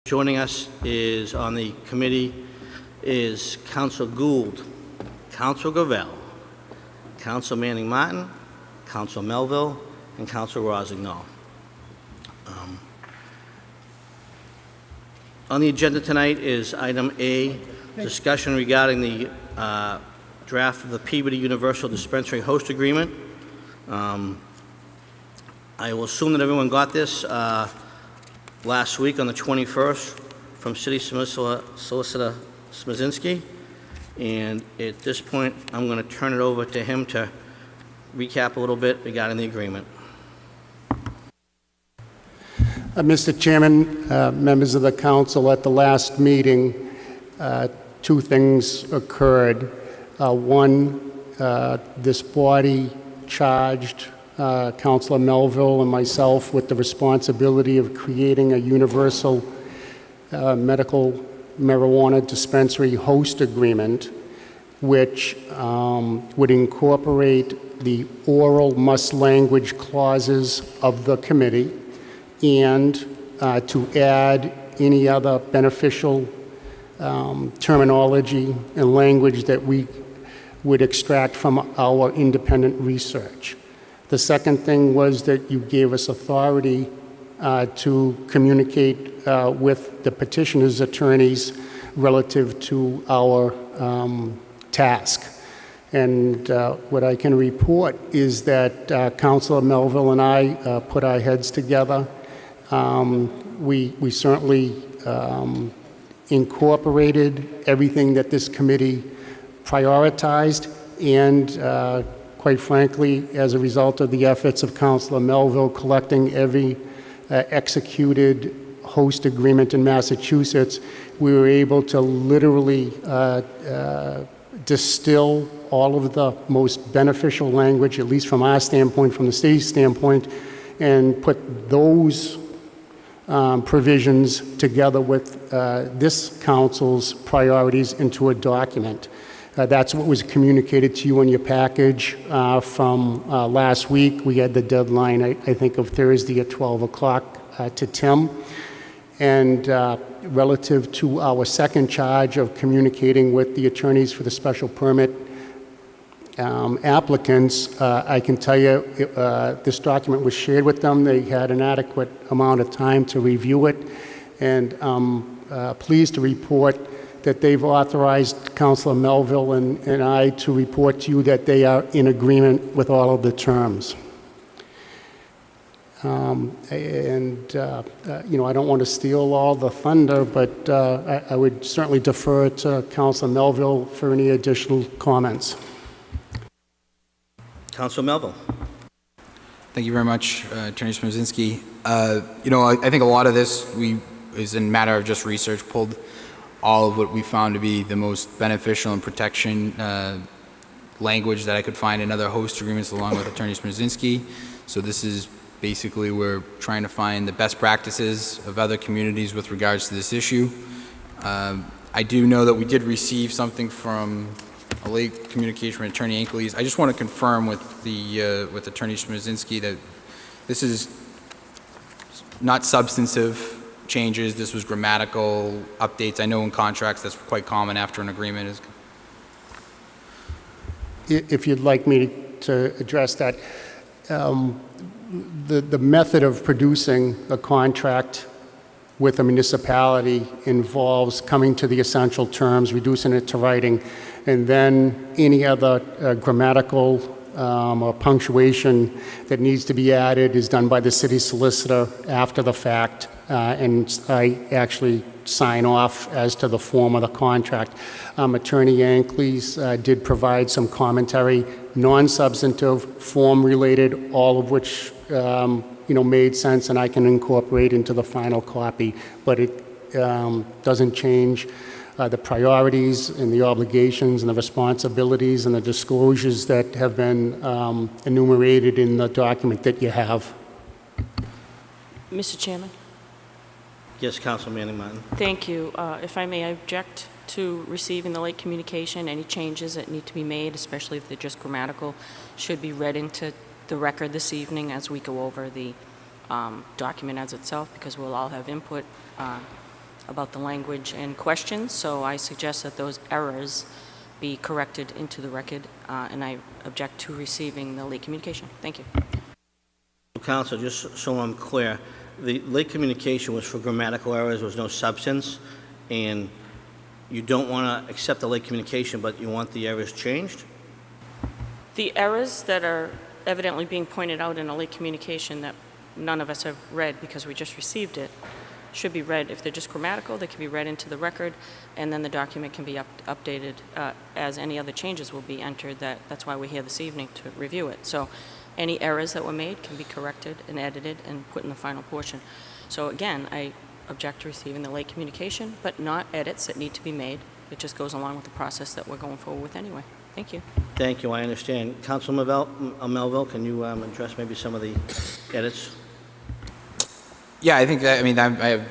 Joining us is on the committee is Council Gould, Council Gravel, Council Manning Martin, Council Melville, and Council Rossignol. On the agenda tonight is item A, discussion regarding the draft of the Peabody Universal Dispensary Host Agreement. I will assume that everyone got this last week on the 21st from City Solicitor Smazinski. And at this point, I'm going to turn it over to him to recap a little bit regarding the agreement. Mr. Chairman, members of the council, at the last meeting, two things occurred. One, this body charged Councilor Melville and myself with the responsibility of creating a universal medical marijuana dispensary host agreement, which would incorporate the oral must language clauses of the committee and to add any other beneficial terminology and language that we would extract from our independent research. The second thing was that you gave us authority to communicate with the petitioner's attorneys relative to our task. And what I can report is that Councilor Melville and I put our heads together. We certainly incorporated everything that this committee prioritized, and quite frankly, as a result of the efforts of Councilor Melville collecting every executed host agreement in Massachusetts, we were able to literally distill all of the most beneficial language, at least from our standpoint, from the city's standpoint, and put those provisions together with this council's priorities into a document. That's what was communicated to you in your package from last week. We had the deadline, I think, of Thursday at 12 o'clock to Tim. And relative to our second charge of communicating with the attorneys for the special permit applicants, I can tell you this document was shared with them. They had an adequate amount of time to review it, and I'm pleased to report that they've authorized Councilor Melville and I to report to you that they are in agreement with all of the terms. You know, I don't want to steal all the thunder, but I would certainly defer to Councilor Melville for any additional comments. Councilor Melville. Thank you very much, Attorney Smazinski. You know, I think a lot of this is in a matter of just research, pulled all of what we found to be the most beneficial and protection language that I could find in other host agreements along with Attorney Smazinski. So this is basically, we're trying to find the best practices of other communities with regards to this issue. I do know that we did receive something from a late communication from Attorney Ankles. I just want to confirm with with Attorney Smazinski that this is not substantive changes. This was grammatical updates. I know in contracts that's quite common after an agreement is. If you'd like me to address that, the method of producing a contract with a municipality involves coming to the essential terms, reducing it to writing, and then any other grammatical or punctuation that needs to be added is done by the city solicitor after the fact, and I actually sign off as to the form of the contract. Attorney Ankles did provide some commentary, non-substantive, form-related, all of which you know, made sense and I can incorporate into the final copy, but it doesn't change the priorities and the obligations and the responsibilities and the disclosures that have been enumerated in the document that you have. Mr. Chairman. Yes, Councilor Manning Martin. Thank you. If I may, I object to receiving the late communication. Any changes that need to be made, especially if they're just grammatical, should be read into the record this evening as we go over the document as itself, because we'll all have input. about the language and questions, so I suggest that those errors be corrected into the record, and I object to receiving the late communication. Thank you. Counsel, just so I'm clear, the late communication was for grammatical errors, there was no substance, and you don't want to accept the late communication, but you want the errors changed? The errors that are evidently being pointed out in a late communication that none of us have read because we just received it should be read. If they're just grammatical, they can be read into the record, and then the document can be updated as any other changes will be entered. That's why we're here this evening, to review it. So any errors that were made can be corrected and edited and put in the final portion. So again, I object to receiving the late communication, but not edits that need to be made. It just goes along with the process that we're going forward with anyway. Thank you. Thank you, I understand. Counsel Melville, can you address maybe some of the edits? Yeah, I think that, I mean, I have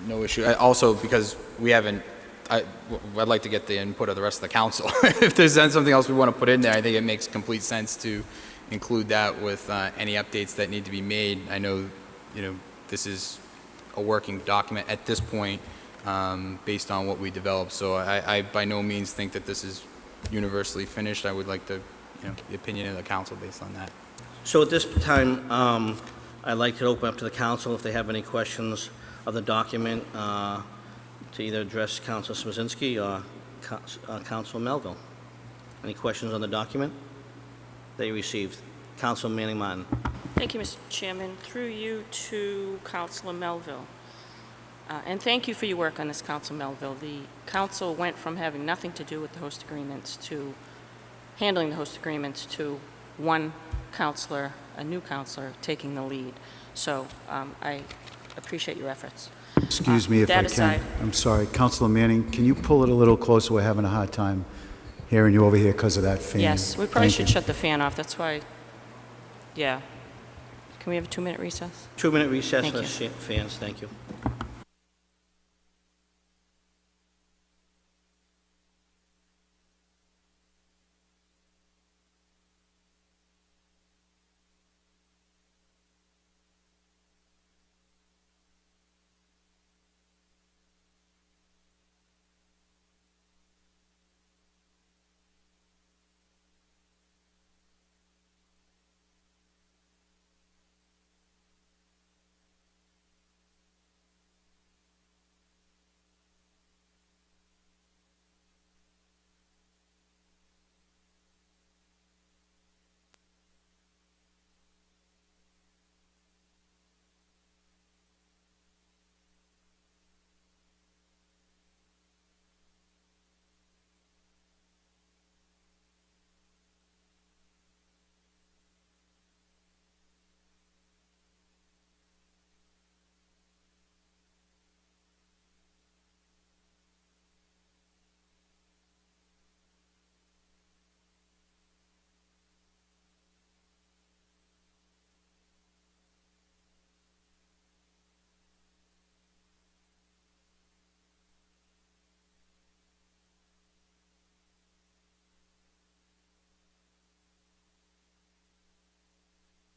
no issue. Also, because we haven't, I'd like to get the input of the rest of the council. If there's then something else we want to put in there, I think it makes complete sense to include that with any updates that need to be made. I know, this is a working document at this point based on what we developed. So I by no means think that this is universally finished. I would like the opinion of the council based on that. So at this time, I'd like to open up to the council if they have any questions of the document to either address Council Smozinski or Council Melville. Any questions on the document that you received? Council Manning Martin. Thank you, Mr. Chairman. Through you to Councilor Melville. And thank you for your work on this, Council Melville. The council went from having nothing to do with the host agreements to handling the host agreements to one counselor, a new counselor, taking the lead. So I appreciate your efforts. Excuse me if I can. I'm sorry. Councilor Manning, can you pull it a little closer? We're having a hard time hearing you over here because of that fan. Yes, we probably Thank should you. shut the fan off. That's why, yeah. Can we have a 2-minute recess? 2-minute recess Thank for you. fans. Thank you.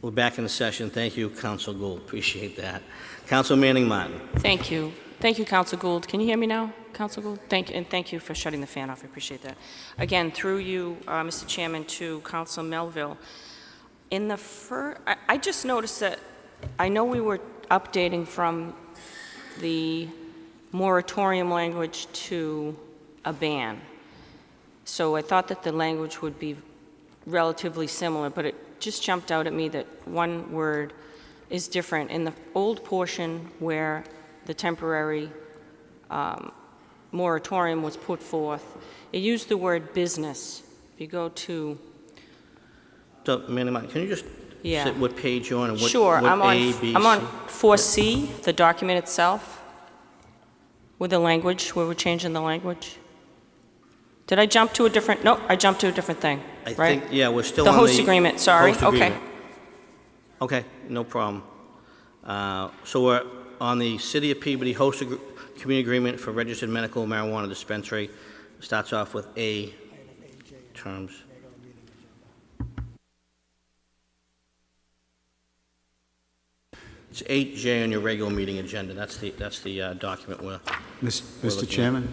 We're back in the session. Thank you, Council Gould. Appreciate that. Council Manning Martin. Thank you. Thank you, Council Gould. Can you hear me now, Council Gould? Thank you, and thank you for shutting the fan off. I appreciate that. Again, through you, Mr. Chairman, to Council Melville. In the I just noticed that I know we were updating from the moratorium language to a ban. So I thought that the language would be relatively similar, but it just jumped out at me that one word is different. In the old portion where the temporary moratorium was put forth, it used the word business. If you go to... So, Manning Martin, can you just say what page you're on and what, sure, what I'm on 4C, the document itself, with the language, where we're changing the language. Did I jump to a different... No, I jumped to a different thing, I right? think, yeah, we're still The on host agreement, sorry. host Okay. agreement. Okay, no problem. So we're on the City of Peabody host community agreement for registered medical marijuana dispensary. Starts off with A terms. It's 8J on your regular meeting agenda. That's the document we're Mr. Chairman?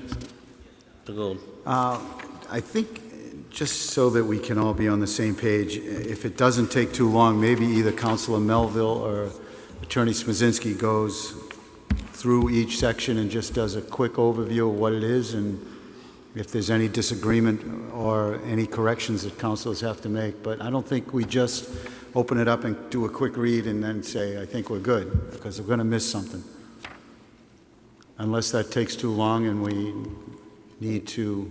Mr. Gould. I think, just so that we can all be on the same page, if it doesn't take too long, maybe either Councilor Melville or Attorney Smazinski goes through each section and just does a quick overview of what it is, and if there's any disagreement or any corrections that councilors have to make. But I don't think we just open it up and do a quick read and then say, I think we're good, because we're going to miss something. Unless that takes too long and we need to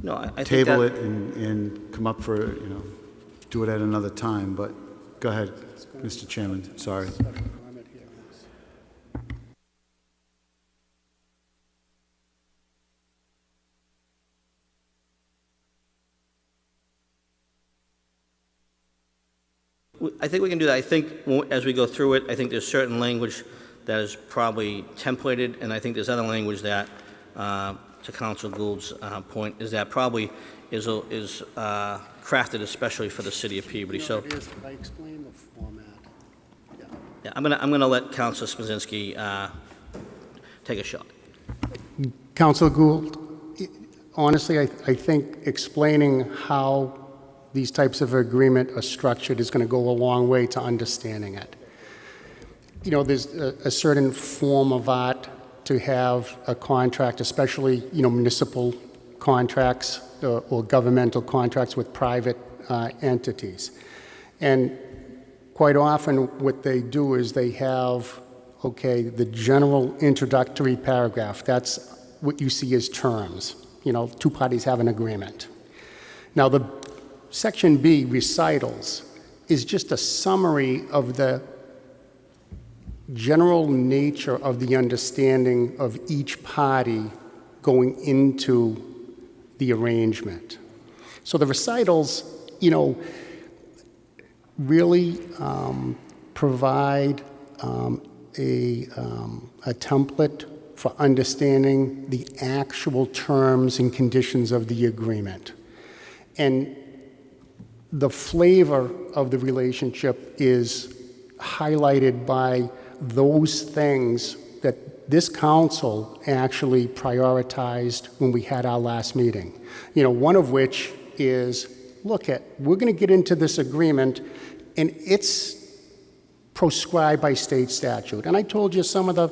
No, I think table that, it and come up for, do it at another time. But go ahead, Mr. Chairman, sorry. I think we can do that. I think as we go through it, I think there's certain language that is probably templated, and I think there's other language that, to Council Gould's point, is that probably is crafted especially for the city of Peabody. So It is, I explained the format. yeah, I'm gonna let Councilor Smazinski take a shot. Councilor Gould, honestly, I think explaining how these types of agreement are structured is going to go a long way to understanding it. There's a certain form of art to have a contract, especially, municipal contracts or governmental contracts with private entities. And quite often what they do is they have, the general introductory paragraph. That's what you see as terms. Two parties have an agreement. Now, the Section B, recitals, is just a summary of the general nature of the understanding of each party going into the arrangement. So the recitals, really provide a template for understanding the actual terms and conditions of the agreement. And the flavor of the relationship is highlighted by those things that this council actually prioritized when we had our last meeting. One of which is, we're going to get into this agreement, and it's proscribed by state statute. And I told you some of the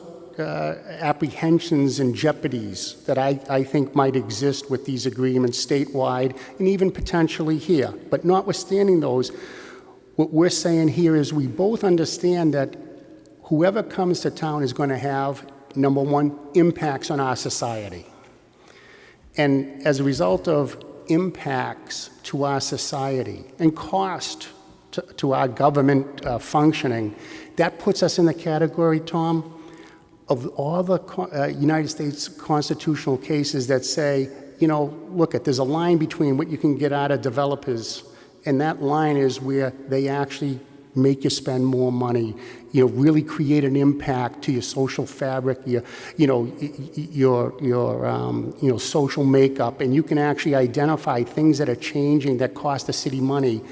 apprehensions and jeopardies that I think might exist with these agreements statewide and even potentially here. But notwithstanding those, what we're saying here is we both understand that whoever comes to town is going to have, number one, impacts on our society. And as a result of impacts to our society and cost to our government functioning, that puts us in the category, Tom, of all the United States constitutional cases that say, there's a line between what you can get out of developers, and that line is where they actually make you spend more money, really create an impact to your social fabric, your social makeup, and you can actually identify things that are changing that cost the city money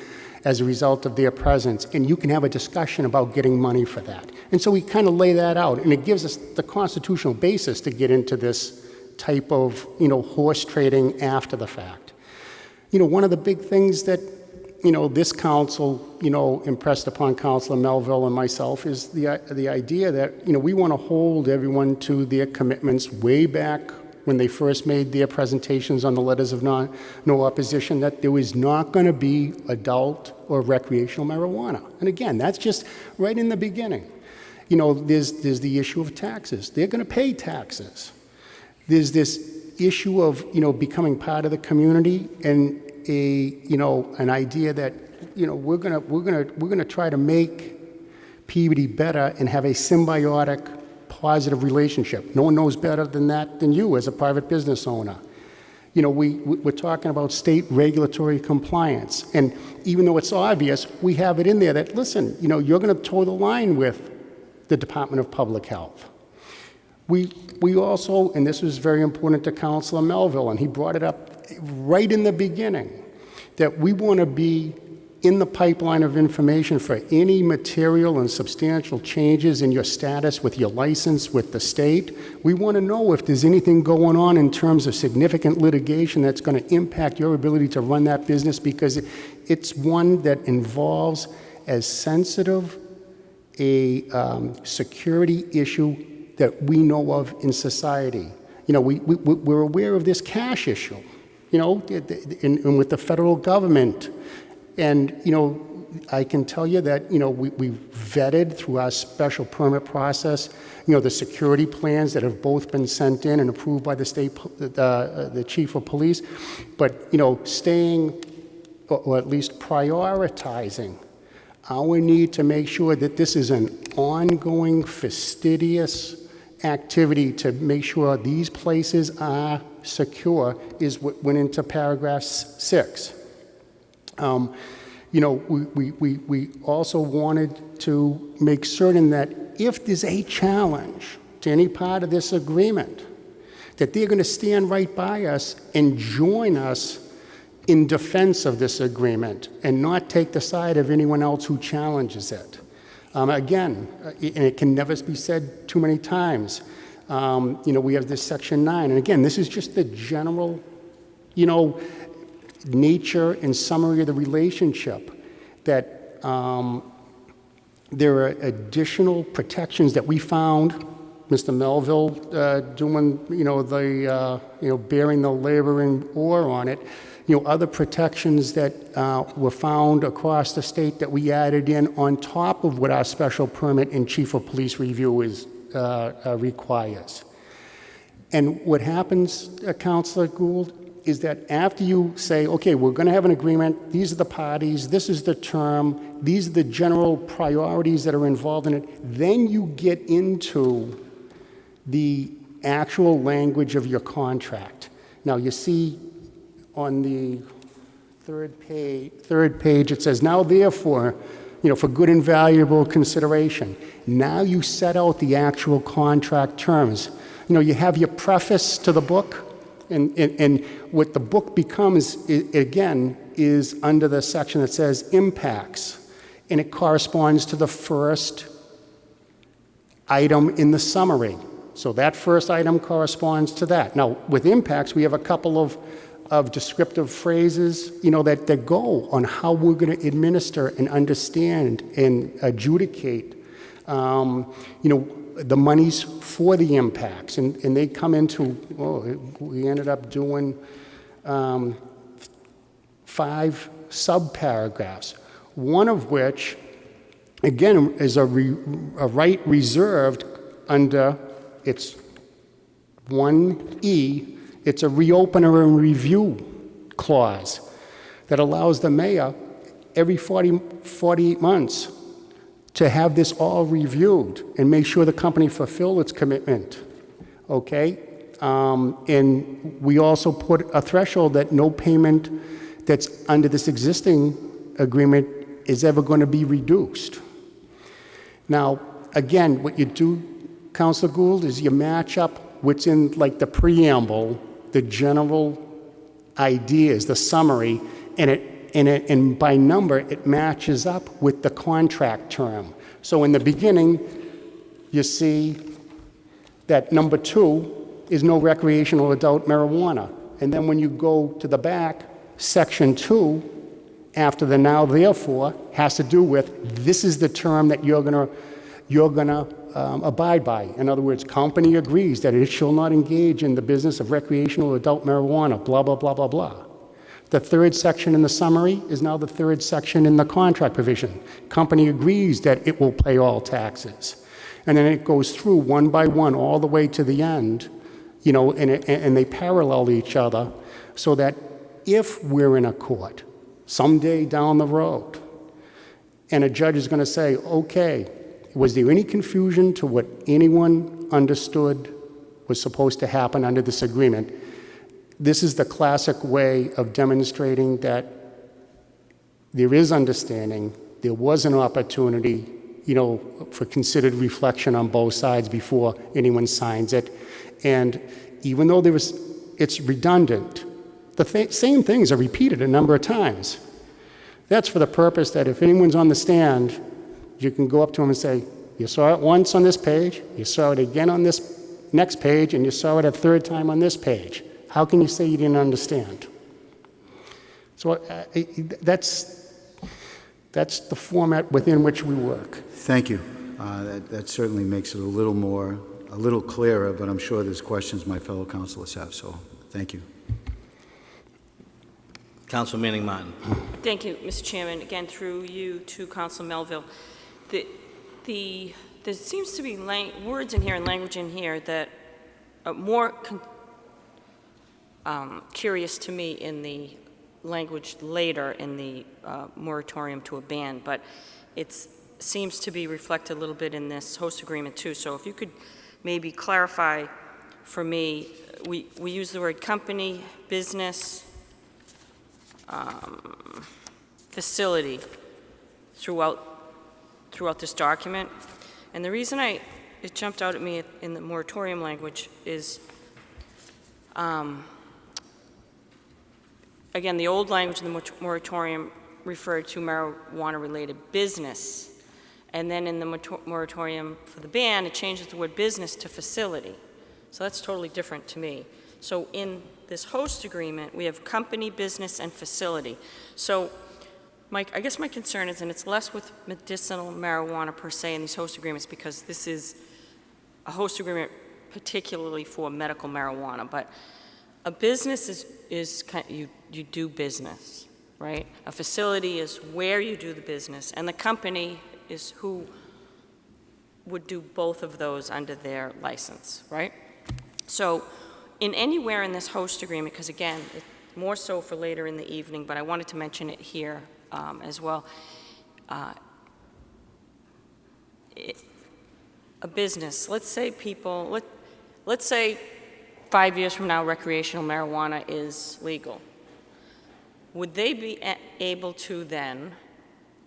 as a result of their presence, and you can have a discussion about getting money for that. And so we kind of lay that out, and it gives us the constitutional basis to get into this type of, horse trading after the fact. One of the big things that, this council, impressed upon Councilor Melville and myself is the idea that, we want to hold everyone to their commitments way back when they first made their presentations on the letters of no opposition, that there was not going to be adult or recreational marijuana. And again, that's just right in the beginning. There's the issue of taxes. They're going to pay taxes. There's this issue of, becoming part of the community and an idea that, we're going to try to make Peabody better and have a symbiotic, positive relationship. No one knows better than that than you as a private business owner. We're talking about state regulatory compliance. And even though it's obvious, we have it in there that, listen, you're going to toe the line with the Department of Public Health. We also, and this was very important to Councilor Melville, and he brought it up right in the beginning, that we want to be in the pipeline of information for any material and substantial changes in your status with your license with the state. We want to know if there's anything going on in terms of significant litigation that's going to impact your ability to run that business, because it's one that involves as sensitive a security issue that we know of in society. You know, we're aware of this cash issue, you know, and with the federal government. And, you know, I can tell you that, you know, we vetted through our special permit process, you know, the security plans that have both been sent in and approved by the state, the chief of police. But, you know, staying, or at least prioritizing our need to make sure that this is an ongoing, fastidious activity to make sure these places are secure is what went into paragraph 6. You know, we also wanted to make certain that if there's a challenge to any part of this agreement, that they're going to stand right by us and join us in defense of this agreement and not take the side of anyone else who challenges it. Again, and it can never be said too many times, you know, we have this Section 9. And again, this is just the general, you know, nature and summary of the relationship, that there are additional protections that we found, Mr. Melville doing, you know, the, you know, bearing the laboring oar on it, you know, other protections that were found across the state that we added in on top of what our special permit and chief of police review is, requires. And what happens, Councilor Gould, is that after you say, okay, we're going to have an agreement, these are the parties, this is the term, these are the general priorities that are involved in it, then you get into the actual language of your contract. Now, you see on the third page, it says, now therefore, you know, for good and valuable consideration. Now you set out the actual contract terms. You know, you have your preface to the book, and what the book becomes, again, is under the section that says impacts, and it corresponds to the first item in the summary. So that first item corresponds to that. Now, with impacts, we have a couple of descriptive phrases, you know, that go on how we're going to administer and understand and adjudicate, you know, the monies for the impacts. And they come into, we ended up doing 5 sub-paragraphs, one of which, again, is a right reserved under its 1E. It's a reopener and review clause that allows the mayor every 48 months to have this all reviewed and make sure the company fulfill its commitment, okay? And we also put a threshold that no payment that's under this existing agreement is ever going to be reduced. Now, again, what you do, Councilor Gould, is you match up what's in like the preamble, the general ideas, the summary, and by number, it matches up with the contract term. So in the beginning, you see that number 2 is no recreational adult marijuana. And then when you go to the back, section 2, after the now therefore, has to do with this is the term that you're gonna abide by. In other words, company agrees that it shall not engage in the business of recreational adult marijuana, blah, blah, blah, blah, blah. The third section in the summary is now the third section in the contract provision. Company agrees that it will pay all taxes. And then it goes through one by one all the way to the end, you know, and they parallel each other so that if we're in a court someday down the road and a judge is going to say, okay, was there any confusion to what anyone understood was supposed to happen under this agreement? This is the classic way of demonstrating that there is understanding, there was an opportunity, you know, for considered reflection on both sides before anyone signs it. And even though it's redundant, the same things are repeated a number of times. That's for the purpose that if anyone's on the stand, you can go up to them and say, you saw it once on this page, you saw it again on this next page, and you saw it a third time on this page. How can you say you didn't understand? So that's the format within which we work. Thank you. That certainly makes it a little clearer, but I'm sure there's questions my fellow councilors have, so thank you. Council Manning Martin. Thank you, Mr. Chairman. Again, through you to Council Melville. There seems to be words in here and language in here that are more curious to me in the language later in the moratorium to a ban, but it seems to be reflected a little bit in this host agreement too. So if you could maybe clarify for me, we use the word company, business, facility throughout this document. And the reason it jumped out at me in the moratorium language is, again, the old language in the moratorium referred to marijuana-related business. And then in the moratorium for the ban, it changes the word business to facility. So that's totally different to me. So in this host agreement, we have company, business, and facility. So I guess my concern is, and it's less with medicinal marijuana per se in these host agreements, because this is a host agreement particularly for medical marijuana, but a business is you do business, right? A facility is where you do the business, and the company is who would do both of those under their license, right? So in anywhere in this host agreement, because again, it's more so for later in the evening, but I wanted to mention it here as well. A business, let's say let's say 5 years from now recreational marijuana is legal. Would they be able to then,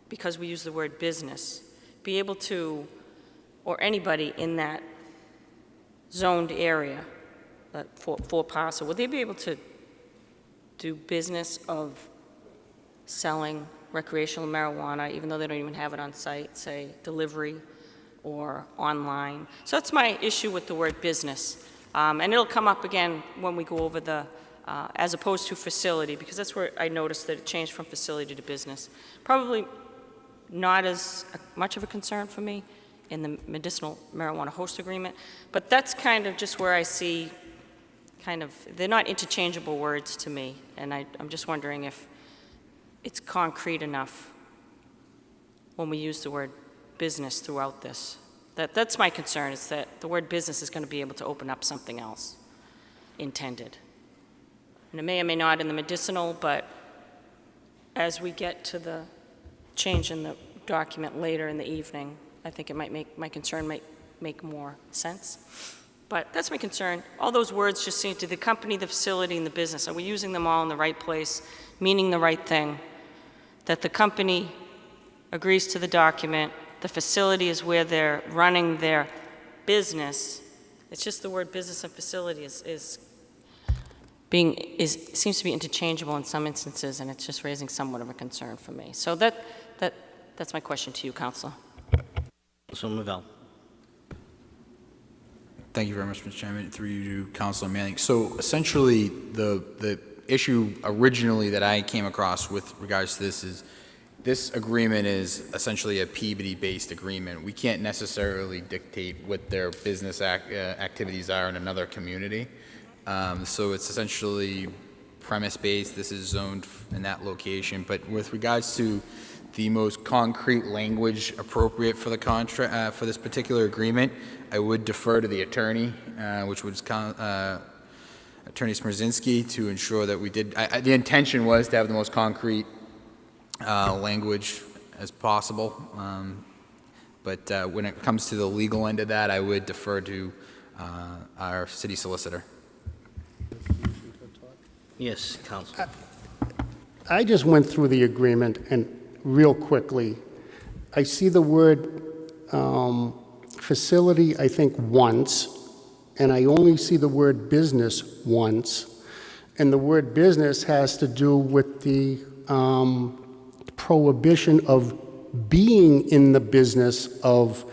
because we use the word business, be able to, or anybody in that zoned area, for parcel, would they be able to do business of selling recreational marijuana, even though they don't even have it on site, say delivery or online? So that's my issue with the word business. And it'll come up again when we go over the, as opposed to facility, because that's where I noticed that it changed from facility to business. Probably not as much of a concern for me in the medicinal marijuana host agreement, but that's kind of just where I see they're not interchangeable words to me, and I'm just wondering if it's concrete enough when we use the word business throughout this. That's my concern, is that the word business is going to be able to open up something else intended. And it may or may not in the medicinal, but as we get to the change in the document later in the evening, I think it might make, my concern might make more sense. But that's my concern. All those words just seem to the company, the facility, and the business. Are we using them all in the right place, meaning the right thing? That the company agrees to the document, the facility is where they're running their business. It's just the word business and facility seems to be interchangeable in some instances, and it's just raising somewhat of a concern for me. So that's my question to you, Councilor. Councilor Mavell. Thank you very much, Mr. Chairman. Through you to Councilor Manning. So essentially, the issue originally that I came across with regards to this is this agreement is essentially a Peabody-based agreement. We can't necessarily dictate what their business activities are in another community. So it's essentially premise-based. This is zoned in that location. But with regards to the most concrete language appropriate for the contract for this particular agreement, I would defer to the attorney, which was Attorney Smierzinski, to ensure that we did. The intention was to have the most concrete language as possible, but when it comes to the legal end of that, I would defer to our city solicitor. Yes, Councilor. I just went through the agreement, and real quickly, I see the word facility, I think, once, and I only see the word business once, and the word business has to do with the prohibition of being in the business of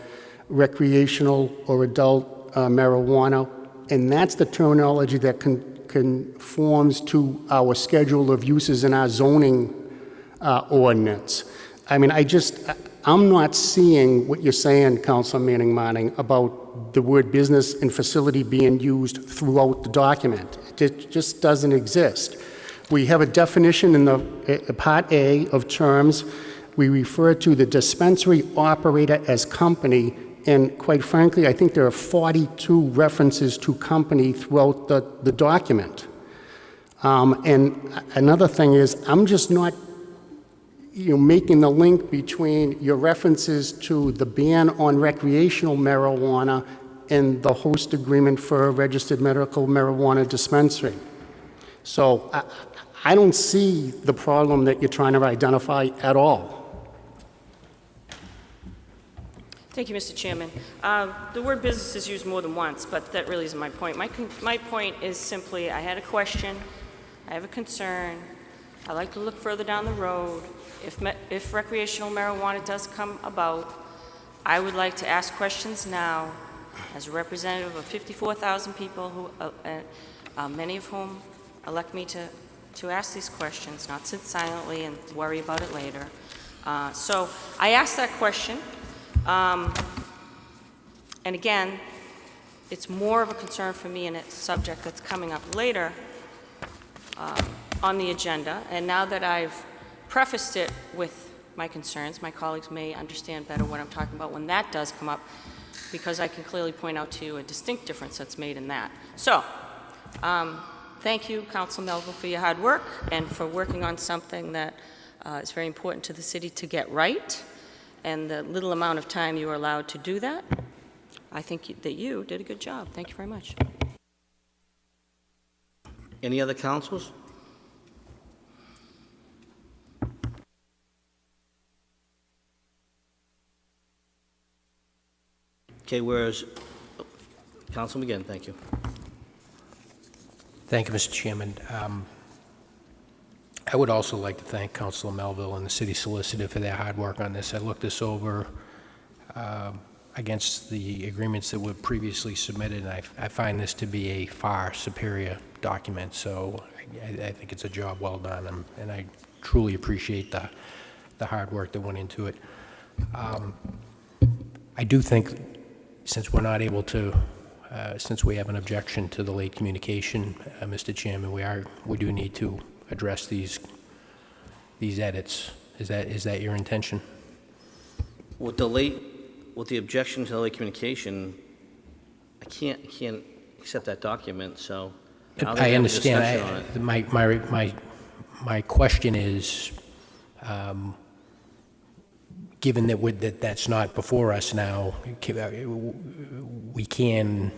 recreational or adult marijuana, and that's the terminology that conforms to our schedule of uses in our zoning ordinance. I mean, I'm not seeing what you're saying, Councilor Manning, about the word business and facility being used throughout the document. It just doesn't exist. We have a definition in the Part A of terms. We refer to the dispensary operator as company, and quite frankly, I think there are 42 references to company throughout the document. And another thing is, I'm just not making the link between your references to the ban on recreational marijuana and the host agreement for a registered medical marijuana dispensary. So I don't see the problem that you're trying to identify at all. Thank you, Mr. Chairman. The word business is used more than once, but that really isn't my point. My point is simply, I had a question, I have a concern, I like to look further down the road. If recreational marijuana does come about, I would like to ask questions now as a representative of 54,000 people, who, many of whom elect me to ask these questions, not sit silently and worry about it later. So I asked that question. And again, it's more of a concern for me, and it's a subject that's coming up later on the agenda. And now that I've prefaced it with my concerns, my colleagues may understand better what I'm talking about when that does come up, because I can clearly point out to you a distinct difference that's made in that. So, thank you, Council Melville, for your hard work and for working on something that is very important to the city to get right, and the little amount of time you were allowed to do that. I think that you did a good job. Thank you very much. Any other councils? Okay, whereas, Councilman McGinn, thank you. Thank you, Mr. Chairman. I would also like to thank Councilor Melville and the city solicitor for their hard work on this. I looked this over against the agreements that were previously submitted, and I find this to be a far superior document, so I think it's a job well done, and I truly appreciate the hard work that went into it. I do think, since we're not able to, since we have an objection to the late communication, Mr. Chairman, we do need to address these edits. Is that your intention? With the objection to the late communication, I can't accept that document, so I'll I have a discussion on understand. it. My question is, given that that's not before us now, we can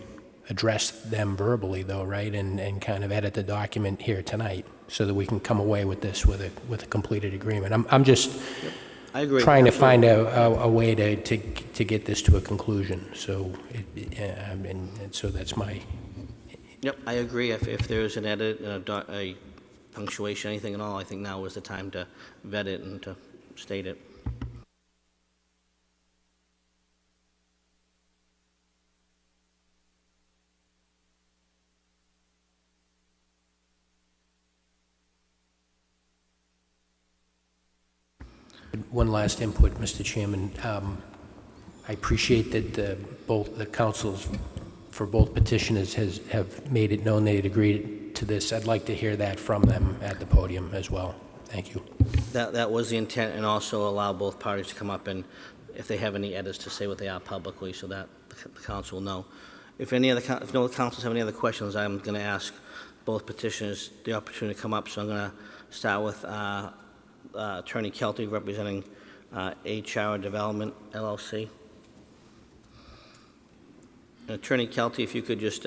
address them verbally, though, right? And kind of edit the document here tonight, so that we can come away with this with a completed agreement. I'm just I agree. trying to find Absolutely. a way to get this to a conclusion. So, and so that's my. Yep, I agree. If there's an edit, a punctuation, anything at all, I think now is the time to vet it and to state it. One last input, Mr. Chairman. I appreciate that both the councils for both petitioners have made it known they'd agreed to this. I'd like to hear that from them at the podium as well. Thank you. That was the intent, and also allow both parties to come up and, if they have any edits, to say what they are publicly, so that the council will know. If no other councils have any other questions, I'm going to ask both petitioners the opportunity to come up. So I'm going to start with Attorney Kelty, representing HR Development, LLC. Attorney Kelty, if you could just,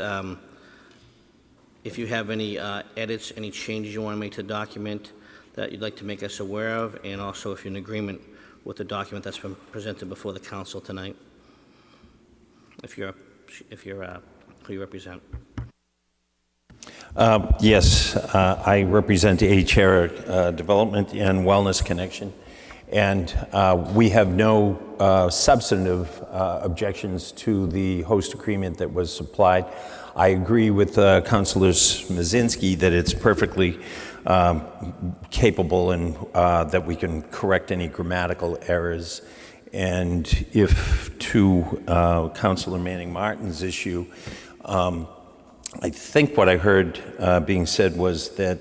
if you have any edits, any changes you want to make to the document that you'd like to make us aware of, and also if you're in agreement with the document that's been presented before the council tonight, if you're who you represent. Yes, I represent HR Development and Wellness Connection, And we have no substantive objections to the host agreement that was supplied. I agree with Councilor Smazinski that it's perfectly capable and that we can correct any grammatical errors. And if to Councilor Manning Martin's issue, I think what I heard being said was that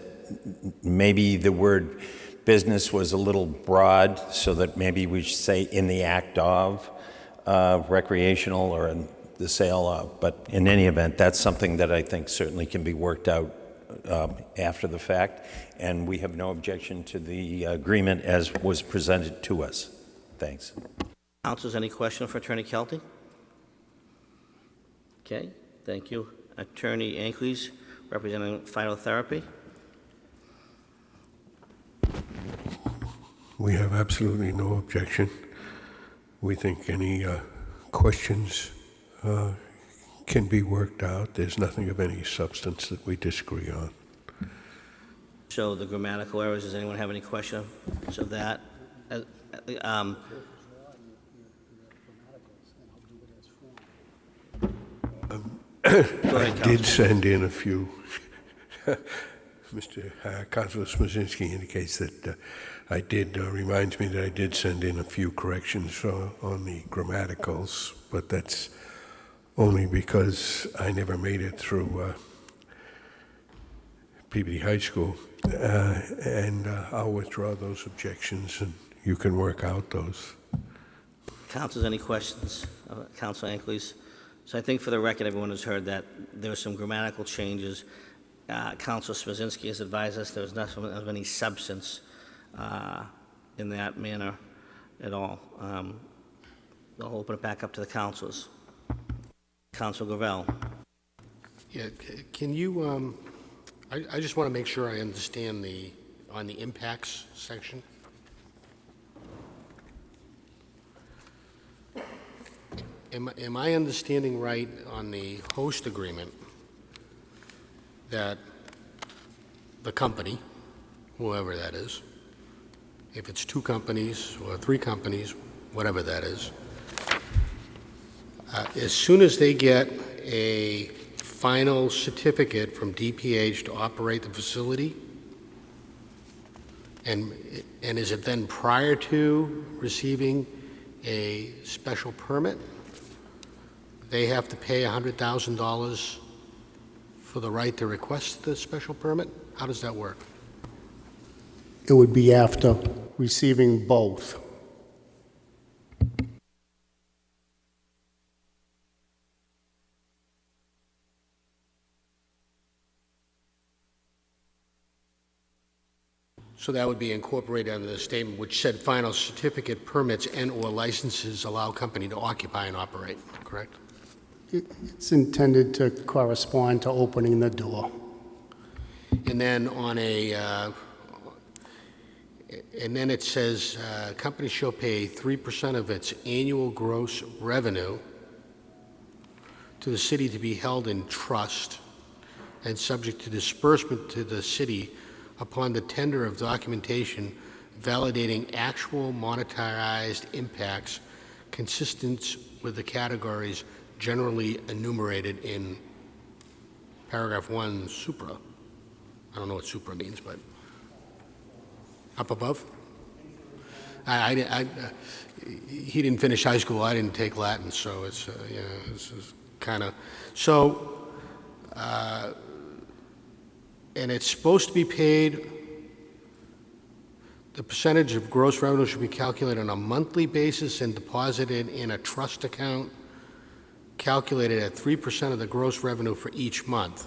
maybe the word business was a little broad, so that maybe we should say in the act of recreational or in the sale of. But in any event, that's something that I think certainly can be worked out after the fact, and we have no objection to the agreement as was presented to us. Thanks. Councilors, any question for Attorney Kelty? Okay, thank you. Attorney Ankleys, representing Phytotherapy. We have absolutely no objection. We think any questions can be worked out. There's nothing of any substance that we disagree on. So the grammatical errors, does anyone have any questions of that? Go ahead, I did send in a few. Mr. Councilor Smazinski indicates that I did, reminds me that I did send in a few corrections on the grammaticals, but that's only because I never made it through Peabody High School. And I'll withdraw those objections and you can work out those. Councilors, any questions? Councilor Ankleys? So I think for the record, everyone has heard that there are some grammatical changes. Councilor Smazinski has advised us there was nothing of any substance in that manner at all. I'll open it back up to the councilors. Councilor Gravel. Yeah, can you, I just want to make sure I understand on the impacts section. Am I understanding right on the host agreement that the company, whoever that is, if it's 2 companies or 3 companies, whatever that is, as soon as they get a final certificate from DPH to operate the facility, and is it then prior to receiving a special permit, they have to pay $100,000 for the right to request the special permit? How does that work? It would be after receiving both. So that would be incorporated under the statement which said final certificate, permits, and/or licenses allow company to occupy and operate, correct? It's intended to correspond to opening the door. And then on and then it says, company shall pay 3% of its annual gross revenue to the city to be held in trust and subject to disbursement to the city upon the tender of documentation validating actual monetized impacts consistent with the categories generally enumerated in paragraph 1 supra. I don't know what supra means, but up above? He didn't finish high school. I didn't take Latin, so it's it's kind of so. And it's supposed to be paid. The percentage of gross revenue should be calculated on a monthly basis and deposited in a trust account, calculated at 3% of the gross revenue for each month.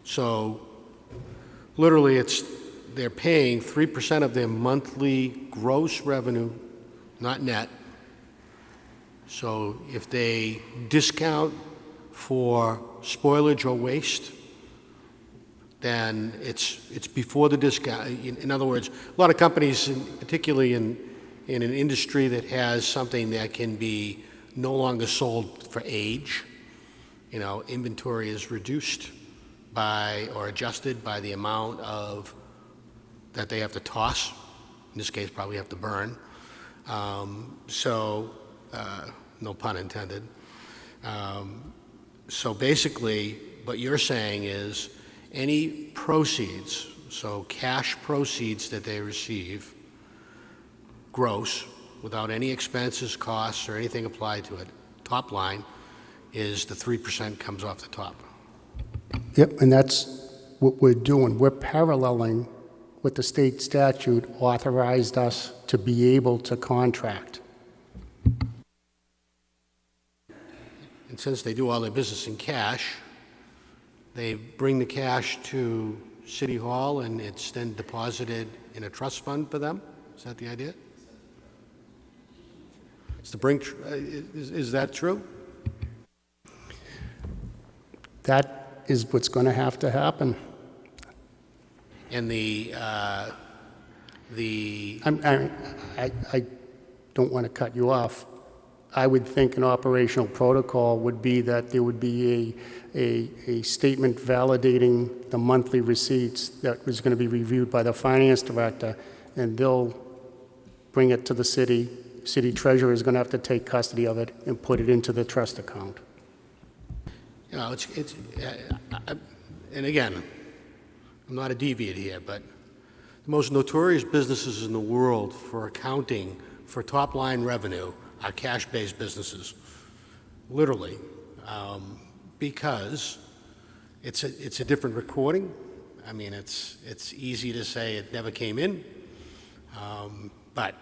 So, literally, they're paying 3% of their monthly gross revenue, not net. So if they discount for spoilage or waste, then it's before the discount. In other words, a lot of companies, particularly in an industry that has something that can be no longer sold for age, inventory is reduced by or adjusted by the amount of that they have to toss in this case probably have to burn. No pun intended. So basically, what you're saying is any proceeds, so cash proceeds that they receive, gross, without any expenses, costs, or anything applied to it, top line is the 3% comes off the top. Yep, and that's what we're doing. We're paralleling what the state statute authorized us to be able to contract. And since they do all their business in cash, they bring the cash to City Hall and it's then deposited in a trust fund for them? Is that the idea? Is that true? That is what's going to have to happen. And I don't want to cut you off. I would think an operational protocol would be that there would be a statement validating the monthly receipts that was going to be reviewed by the finance director, and they'll bring it to the city. City treasurer is going to have to take custody of it and put it into the trust account. You know, and again, I'm not a deviant here, but the most notorious businesses in the world for accounting for top-line revenue are cash-based businesses, literally, because it's a different recording. I mean, it's easy to say it never came in, but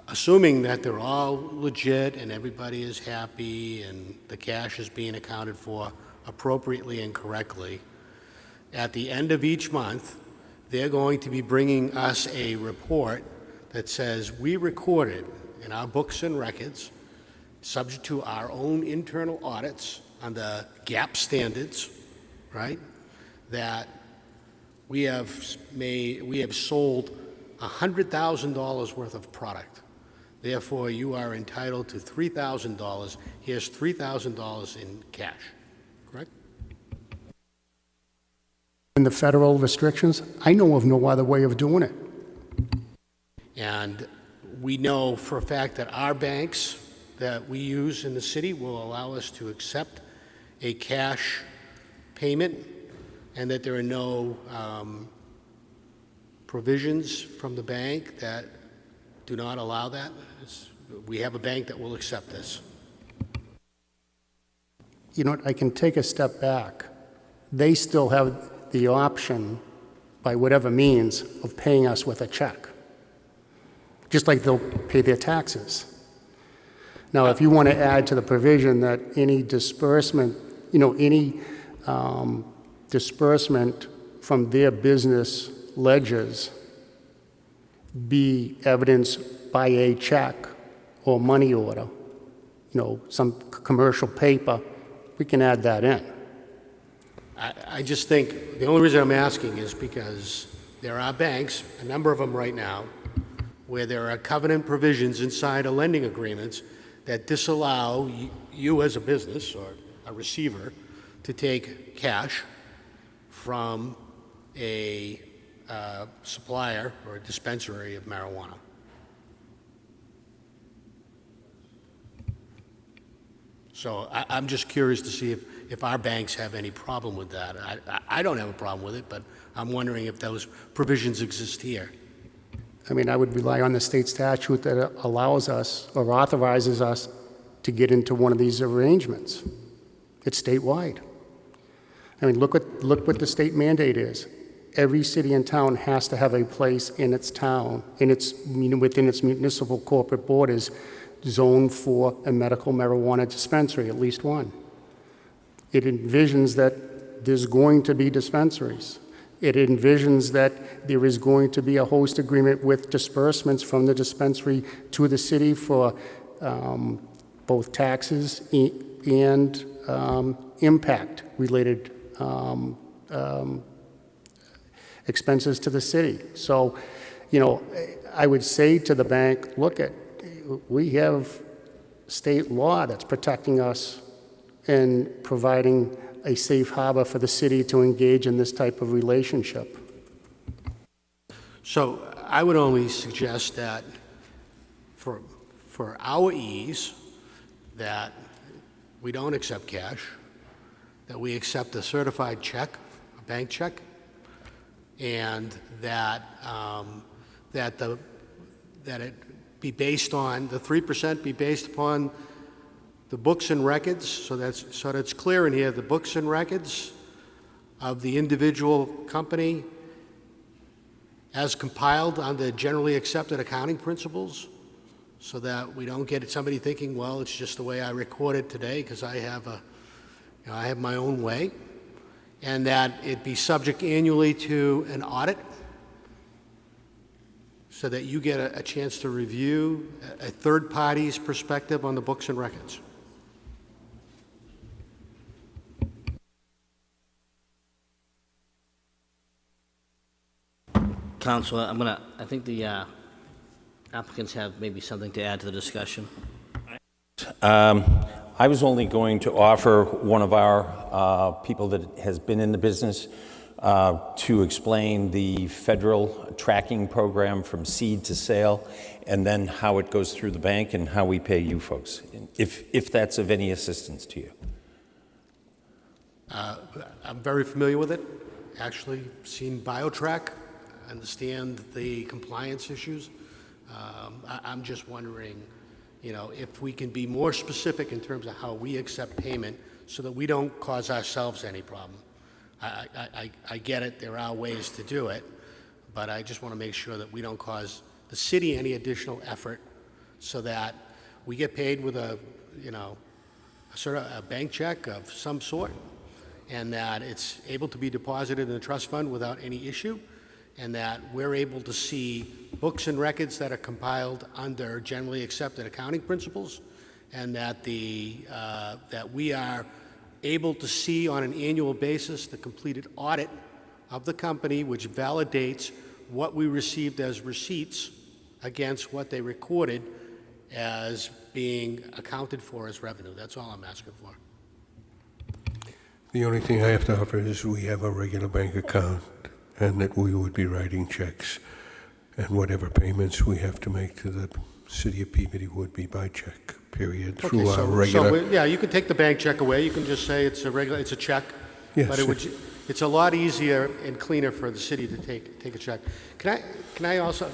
assuming that they're all legit and everybody is happy and the cash is being accounted for appropriately and correctly, at the end of each month, they're going to be bringing us a report that says we recorded in our books and records, subject to our own internal audits under GAAP standards, right, that we have sold $100,000 worth of product. Therefore, you are entitled to $3,000. Here's $3,000 in cash, correct? And the federal restrictions, I know of no other way of doing it. And we know for a fact that our banks that we use in the city will allow us to accept a cash payment, and that there are no provisions from the bank that do not allow that. We have a bank that will accept this. You know what, I can take a step back. They still have the option, by whatever means, of paying us with a check, just like they'll pay their taxes. Now, if you want to add to the provision that any disbursement, disbursement from their business ledgers be evidenced by a check or money order, some commercial paper, we can add that in. I just think the only reason I'm asking is because there are banks, a number of them right now, where there are covenant provisions inside of lending agreements that disallow you as a business or a receiver to take cash from a supplier or a dispensary of marijuana. So I'm just curious to see if our banks have any problem with that. I don't have a problem with it, but I'm wondering if those provisions exist here. I mean, I would rely on the state statute that allows us or authorizes us to get into one of these arrangements. It's statewide. I mean, look what the state mandate is. Every city and town has to have a place in its town, within its municipal corporate borders, zoned for a medical marijuana dispensary, at least one. It envisions that there's going to be dispensaries. It envisions that there is going to be a host agreement with disbursements from the dispensary to the city for both taxes and impact-related expenses to the city. So, I would say to the bank, look, we have state law that's protecting us and providing a safe harbor for the city to engage in this type of relationship. So I would only suggest that for our ease, that we don't accept cash, that we accept a certified check, a bank check, and that that it be based on, the 3% be based upon the books and records, so that it's clear in here, the books and records of the individual company as compiled under generally accepted accounting principles, so that we don't get somebody thinking, well, it's just the way I record it today because I have I have my own way, and that it be subject annually to an audit, so that you get a chance to review a third party's perspective on the books and records. Counselor, I think the applicants have maybe something to add to the discussion. I was only going to offer one of our people that has been in the business to explain the federal tracking program from seed to sale, and then how it goes through the bank and how we pay you folks, if that's of any assistance to you. I'm very familiar with it. Actually, seen BioTrack, understand the compliance issues. I'm just wondering, if we can be more specific in terms of how we accept payment so that we don't cause ourselves any problem. I get it, there are ways to do it, but I just want to make sure that we don't cause the city any additional effort so that we get paid with a bank check of some sort, and that it's able to be deposited in a trust fund without any issue, and that we're able to see books and records that are compiled under generally accepted accounting principles, and that that we are able to see on an annual basis the completed audit of the company, which validates what we received as receipts against what they recorded as being accounted for as revenue. That's all I'm asking for. The only thing I have to offer is we have a regular bank account, and that we would be writing checks, and whatever payments we have to make to the city of Peabody would be by check, period, through our regular... So, you can take the bank check away. You can just say it's a check. Yes, But it's a lot easier and cleaner for the city to take a check. Can I also,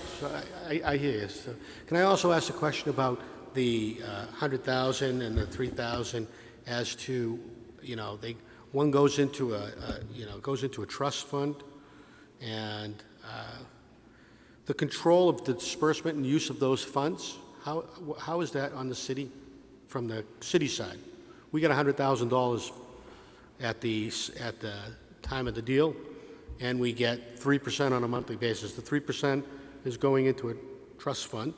I hear you. So, can I also ask a question about the 100,000 and the 3,000 as to, one goes into a trust fund, and the control of the disbursement and use of those funds, how is that on the city, from the city side? We got $100,000 at the time of the deal, and we get 3% on a monthly basis. The 3% is going into a trust fund,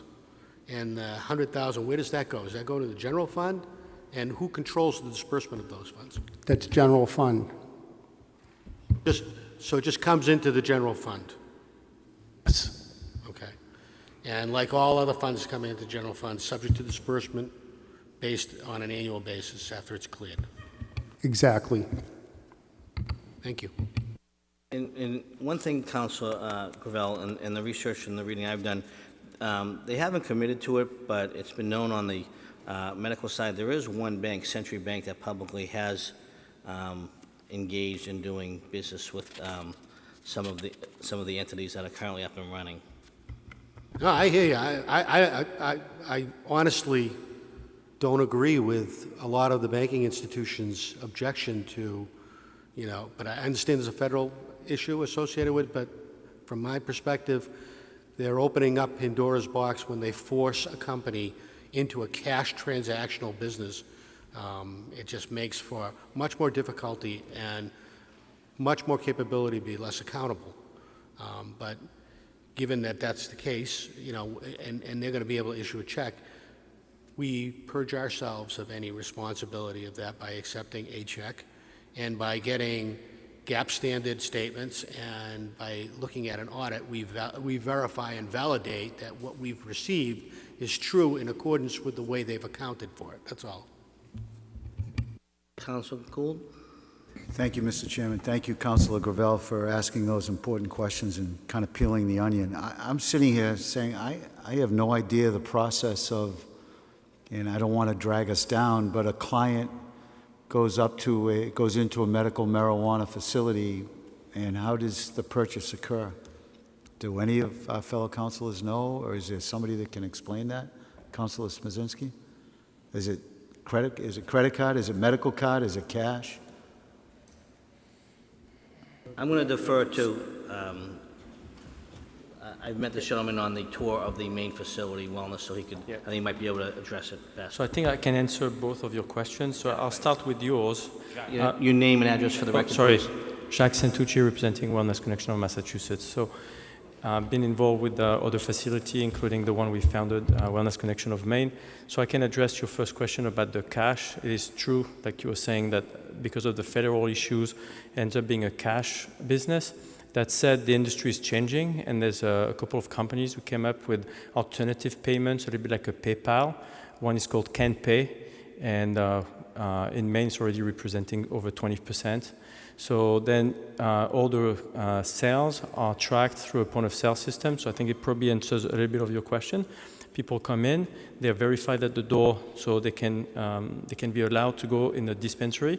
and the 100,000, where does that go? Does that go to the general fund? And who controls the disbursement of those funds? That's general fund. So it just comes into the general fund? Yes. Okay. And like all other funds coming into general fund, subject to disbursement based on an annual basis after it's cleared? Exactly. Thank you. And one thing, Councilor Gravel, and the research and the reading I've done, they haven't committed to it, but it's been known on the medical side, there is one bank, Century Bank, that publicly has engaged in doing business with some of the entities that are currently up and running. No, I hear you. I honestly don't agree with a lot of the banking institutions' objection to, but I understand there's a federal issue associated with it, but from my perspective, they're opening up Pandora's box when they force a company into a cash transactional business. It just makes for much more difficulty and much more capability to be less accountable. But given that that's the case, and they're going to be able to issue a check, we purge ourselves of any responsibility of that by accepting a check and by getting GAAP standard statements, and by looking at an audit, we verify and validate that what we've received is true in accordance with the way they've accounted for it. That's all. Councilor Gould? Thank you, Mr. Chairman. Thank you, Councilor Gravel, for asking those important questions and kind of peeling the onion. I'm sitting here saying I have no idea the process of, and I don't want to drag us down, but a client goes into a medical marijuana facility, and how does the purchase occur? Do any of our fellow councilors know, or is there somebody that can explain that? Councilor Smozinski? Is it credit card? Is it medical card? Is it cash? I'm going to defer to, I've met the gentleman on the tour of the main facility, wellness, so I think he might be able to address it best. So I think I can answer both of your questions. So I'll start with yours. Your name and address for the record, Sorry, please. Jacques Santucci, representing Wellness Connection of Massachusetts. So I've been involved with the other facility, including the one we founded, Wellness Connection of Maine. So I can address your first question about the cash. It is true, like you were saying, that because of the federal issues, it ends up being a cash business. That said, the industry is changing, and there's a couple of companies who came up with alternative payments, a little bit like a PayPal. One is called Can Pay, and in Maine, it's already representing over 20%. So then all the sales are tracked through a point-of-sale system. So I think it probably answers a little bit of your question. People come in, they're verified at the door, so they can be allowed to go in the dispensary.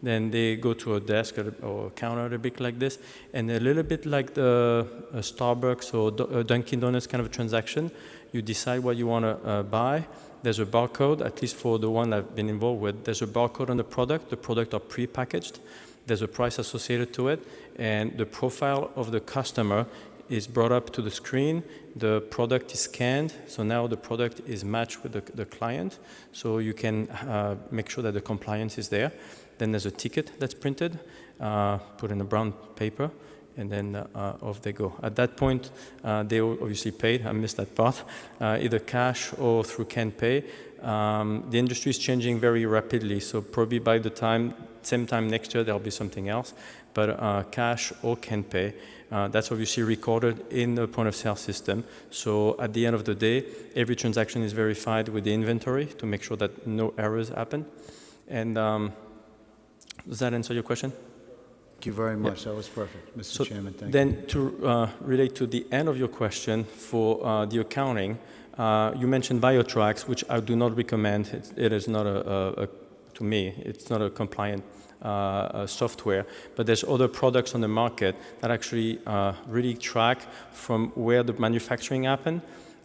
Then they go to a desk or a counter, a little bit like this, and a little bit like the Starbucks or Dunkin' Donuts kind of a transaction. You decide what you want to buy. There's a barcode, at least for the one I've been involved with. There's a barcode on the product. The product are pre-packaged. There's a price associated to it, and the profile of the customer is brought up to the screen. The product is scanned, so now the product is matched with the client, so you can make sure that the compliance is there. Then there's a ticket that's printed, put in a brown paper, and then off they go. At that point, they obviously paid. I missed that part, either cash or through Can Pay. The industry is changing very rapidly, so probably by the same time next year, there'll be something else. But cash or Can Pay, that's obviously recorded in the point-of-sale system. So at the end of the day, every transaction is verified with the inventory to make sure that no errors happen. And does that answer your question? Thank you very much. That was perfect, Mr. Chairman. Thank you. Then to relate to the end of your question for the accounting, you mentioned BioTrax, which I do not recommend. It is not to me, it's not a compliant software, but there's other products on the market that actually really track from where the manufacturing happened.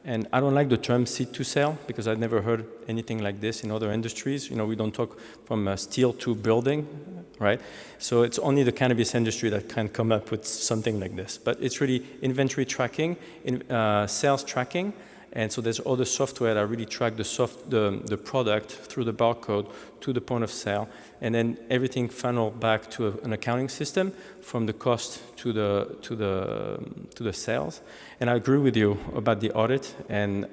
And I don't like the term seed to sale because I've never heard anything like this in other industries. You know, we don't talk from steel to building, right? So it's only the cannabis industry that can come up with something like this. But it's really inventory tracking, sales tracking. And so there's other software that really track the product through the barcode to the point of sale, and then everything funneled back to an accounting system from the cost to the sales. And I agree with you about the audit, and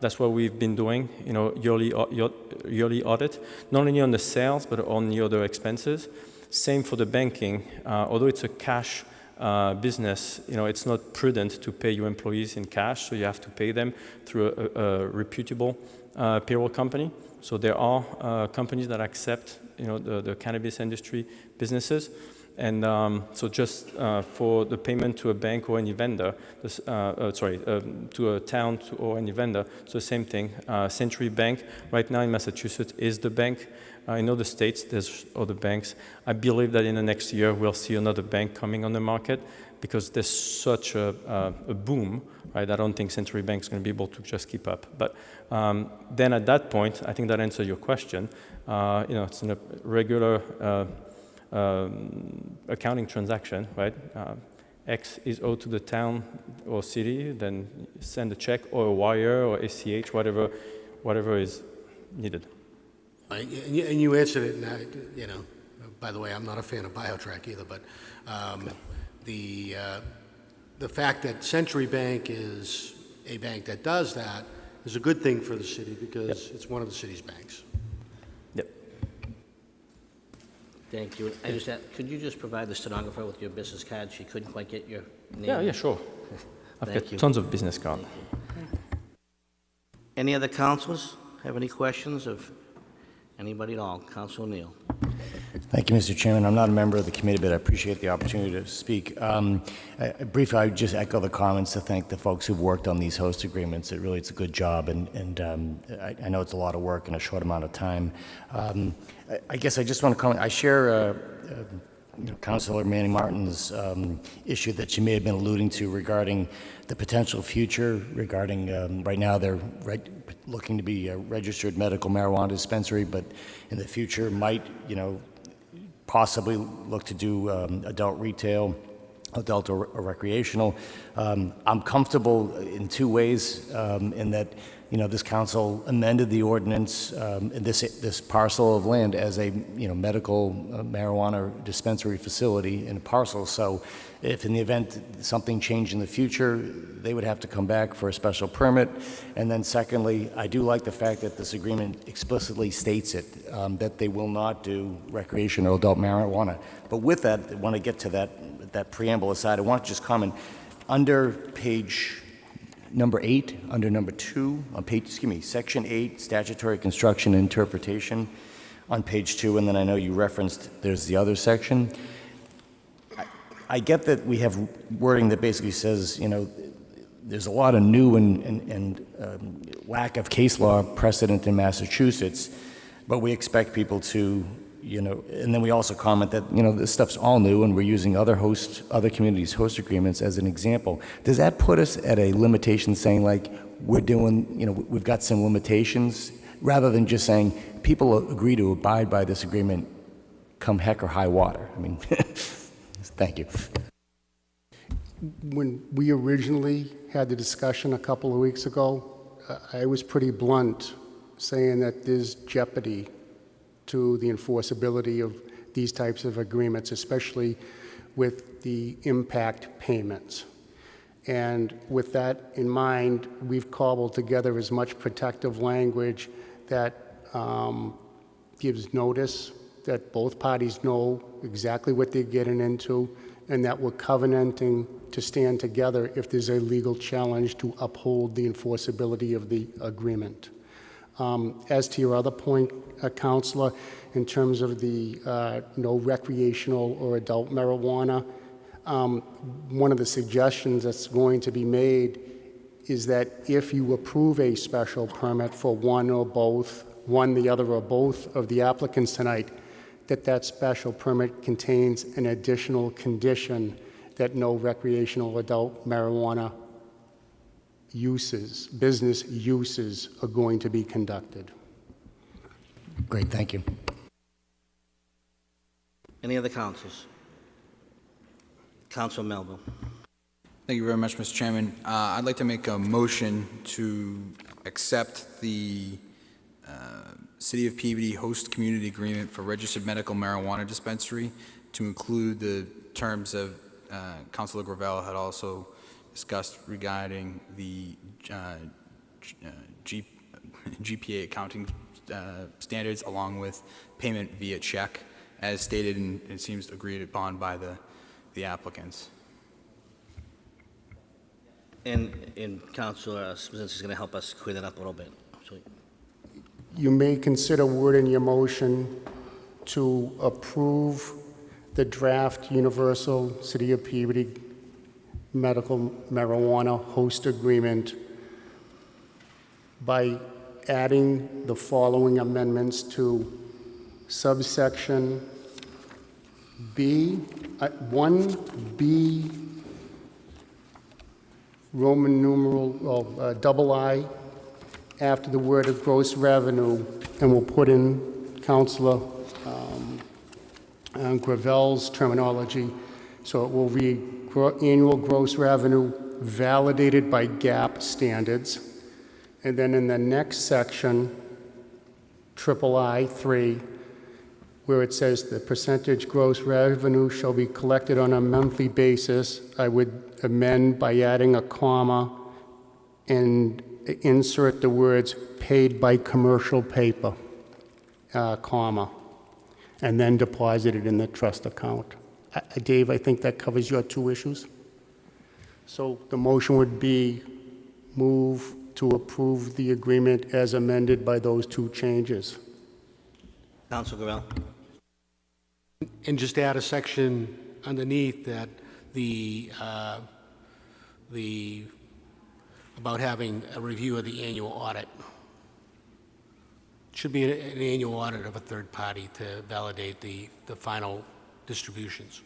that's what we've been doing. You know, yearly audit, not only on the sales but on the other expenses. Same for the banking, although it's a cash business, you know, it's not prudent to pay your employees in cash, so you have to pay them through a reputable payroll company. So there are companies that accept, you know, the cannabis industry businesses, and so just for the payment to a bank or any vendor, to a town or any vendor, so the same thing. Century Bank right now in Massachusetts is the bank. In other states, there's other banks. I believe that in the next year, we'll see another bank coming on the market because there's such a boom, right? I don't think Century Bank is going to be able to just keep up. But then at that point, I think that answers your question. You know, it's a regular accounting transaction, right? X is owed to the town or city, then send a check or a wire or ACH, whatever is needed. And you answered it, and you know, by the way, I'm not a fan of BioTrack either, but the fact that Century Bank is a bank that does that is a good thing for the city because it's one of the city's banks. Yep. Thank you. Could you just provide the stenographer with your business card? She couldn't quite get your name. Yeah, sure. I've got tons of business cards. Any other councilors have any questions of anybody at all? Council O'Neill. Thank you, Mr. Chairman. I'm not a member of the committee, but I appreciate the opportunity to speak. Briefly, I would just echo the comments to thank the folks who've worked on these host agreements. It's a good job, and I know it's a lot of work in a short amount of time. I guess I just want to comment. I share Councilor Manning Martin's issue that you may have been alluding to regarding the potential future regarding, right now they're looking to be a registered medical marijuana dispensary, but in the future might, possibly look to do adult retail, adult or recreational. I'm comfortable in two ways in that, this council amended the ordinance, this parcel of land as a, medical marijuana dispensary facility in a parcel. So if in the event something changed in the future, they would have to come back for a special permit. And then secondly, I do like the fact that this agreement explicitly states it, that they will not do recreational adult marijuana. But with that, I want to get to that preamble aside. I want to just comment, under page number 8, under number 2, on page, section 8, statutory construction and interpretation, on page 2, and then I know you referenced there's the other section. I get that we have wording that basically says, there's a lot of new and lack of case law precedent in Massachusetts, but we expect people to, and then we also comment that, this stuff's all new and we're using other communities' host agreements as an example. Does that put us at a limitation saying like, we're doing, we've got some limitations, rather than just saying, people agree to abide by this agreement come heck or high water? Thank you. When we originally had the discussion a couple of weeks ago, I was pretty blunt saying that there's jeopardy to the enforceability of these types of agreements, especially with the impact payments. And with that in mind, we've cobbled together as much protective language that gives notice, that both parties know exactly what they're getting into, and that we're covenanting to stand together if there's a legal challenge to uphold the enforceability of the agreement. As to your other point, Councilor, in terms of the no recreational or adult marijuana, one of the suggestions that's going to be made is that if you approve a special permit for one, the other, or both of the applicants tonight, that special permit contains an additional condition that no recreational adult marijuana business uses are going to be conducted. Great, thank you. Any other councils? Councilor Melville. Thank you very much, Mr. Chairman. I'd like to make a motion to accept the City of Peabody host community agreement for registered medical marijuana dispensary to include the terms of Councilor Gravel had also discussed regarding the GPA accounting standards, along with payment via check, as stated and it seems agreed upon by the applicants. And Councilor Smoczynski is going to help us clear that up a little bit. So, You may consider wording your motion to approve the draft Universal City of Peabody medical marijuana host agreement by adding the following amendments to subsection B, 1B, Roman numeral, double I, after the word of gross revenue, and we'll put in Councilor Gravel's terminology, so it will read annual gross revenue validated by GAAP standards. And then in the next section, III, where it says the percentage gross revenue shall be collected on a monthly basis, I would amend by adding a comma and insert the words paid by commercial paper, comma, and then deposit it in the trust account. Dave, I think that covers your two issues. So the motion would be move to approve the agreement as amended by those two changes. Councilor Gravel. And just add a section underneath that about having a review of the annual audit. Should be an annual audit of a third party to validate the final distributions.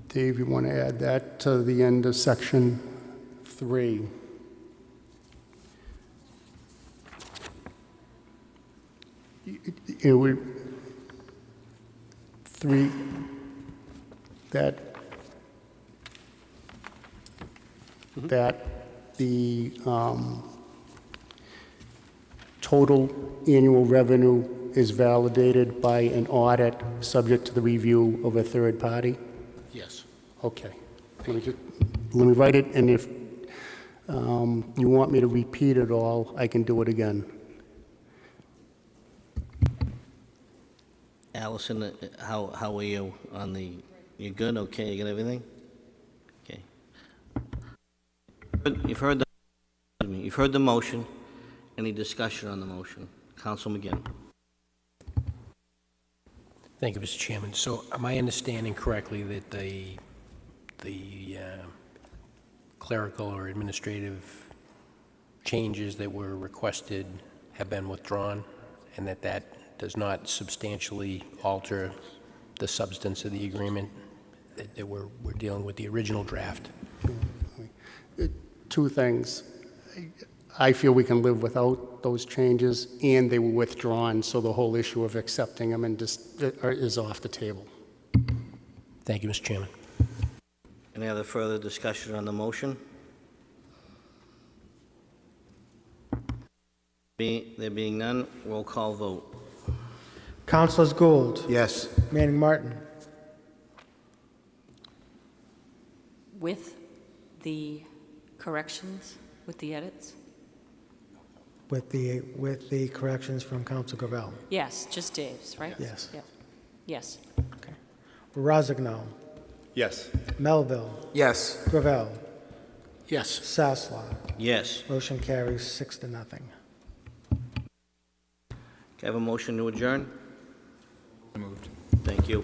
Dave, you want to add that to the end of section 3? It would, 3, that the total annual revenue is validated by an audit subject to the review of a third party? Yes. Okay. Let me write it, and if you want me to repeat it all, I can do it again. Allison, how are you on the, you good, okay, you got everything? Okay. You've heard the motion. Any discussion on the motion? Council McGinn. Thank you, Mr. Chairman. So am I understanding correctly that the clerical or administrative changes that were requested have been withdrawn, and that does not substantially alter the substance of the agreement, that we're dealing with the original draft? Two things. I feel we can live without those changes, and they were withdrawn, so the whole issue of accepting them and just is off the table. Thank you, Mr. Chairman. Any other further discussion on the motion? There being none, roll call vote. Councilors Gould, Yes. Manning Martin, With the corrections, with the edits? with the corrections from Council Gravel. Yes, just Dave's, right? Yes. Yep. Yes. Okay. Rossignol, Yes. Melville, Yes. Gravel, Yes. Sasslaw. Yes. Motion carries 6-0. Can I have a motion to adjourn? Moved. Thank you.